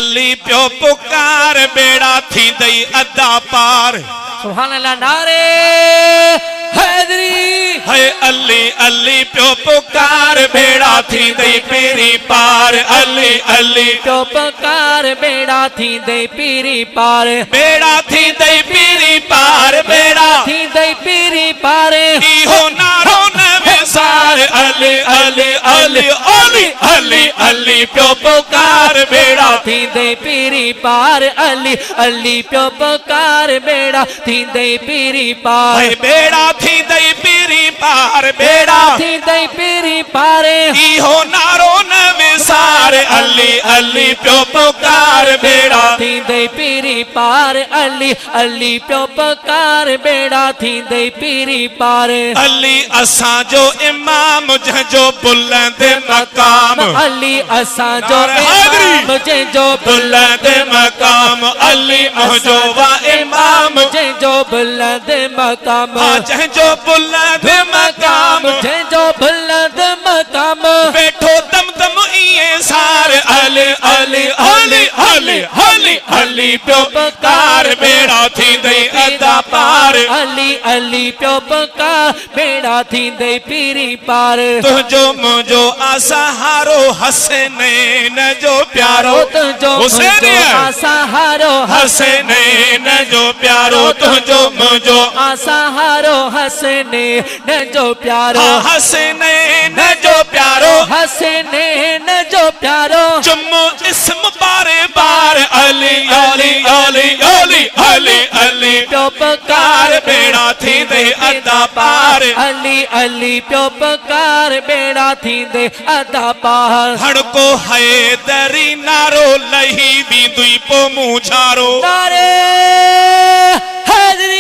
अली प्यो पुकार बेड़ा थी दई अदा पार। सुभान अल्लाह। नारे हैदरी। है अली अली प्यो पुकार बेड़ा थी दई पीरी पार। अली अली प्यो पुकार बेड़ा थी दई पीरी पार। बेड़ा थी दई पीरी पार। बेड़ा थी दई पीरी पार। इहो नारो नवेसार। अली अली अली अली अली अली प्यो पुकार बेड़ा थी दई पीरी पार। अली अली प्यो पुकार बेड़ा थी दई पीरी पार। बेड़ा थी दई पीरी पार। बेड़ा थी दई पीरी पार। इहो नारो नवेसार। अली अली प्यो पुकार बेड़ा थी दई पीरी पार। अली अली प्यो पुकार बेड़ा थी दई पीरी पार। अली असां जो इमाम जंहिंजो बुलंद मकाम। अली असां जो इमाम जंहिंजो बुलंद मकाम। अली मुंहिंजो वा इमाम जंहिंजो बुलंद मकाम। जंहिंजो बुलंद मकाम। जंहिंजो बुलंद मकाम। वेठो दम दम इए सार। अली अली अली अली अली अली प्यो पुकार बेड़ा थी दई अदा पार। अली अली प्यो पुकार बेड़ा थी दई पीरी पार। तुझो मुझो आसहारो हसनैन जो प्यारो। तुझो हुसैन आसहारो हसनैन जो प्यारो। तुझो मुझो आसहारो हसनैन जो प्यारो। हसनैन जो प्यारो। हसनैन जो प्यारो। चुम्मो इस्म बारे बार। अली अली अली अली अली अली प्यो पुकार बेड़ा थी दई अदा पार। अली अली प्यो पुकार बेड़ा थी दई अदा पार। हड़को हैदरी नारो लही भी दुई पो मुझारो। नारे हैदरी।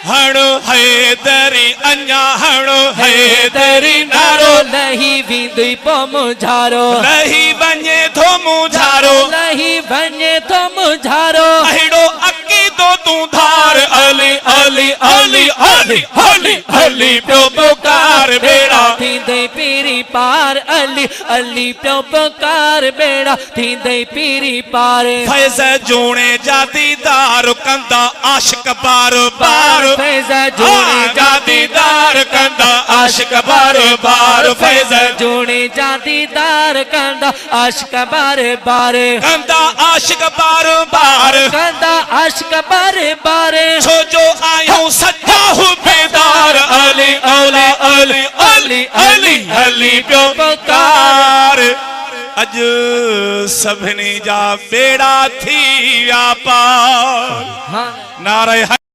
हणो हैदरी अन्या हणो हैदरी नारो लही विंदुई पो मुझारो। लही वञे थो मुझारो। लही वञे थो मुझारो। अहिड़ो अकीदो तूं धार। अली अली अली अली अली अली प्यो पुकार बेड़ा थी दई पीरी पार। अली अली प्यो पुकार बेड़ा थी दई पीरी पार। फैज़ जूणे जा दीदार कंदा आशिक बार बार। फैज़ जूणे जा दीदार कंदा आशिक बार बार। फैज़ जूणे जा दीदार कंदा आशिक बार बार। कंदा आशिक बार बार। कंदा आशिक बार बार। छो जो आयूं सच्चा हूं बेदार। अली अली अली अली अली अली प्यो पुकार। अज सभिनी जा बेड़ा थी व्या पार। नारे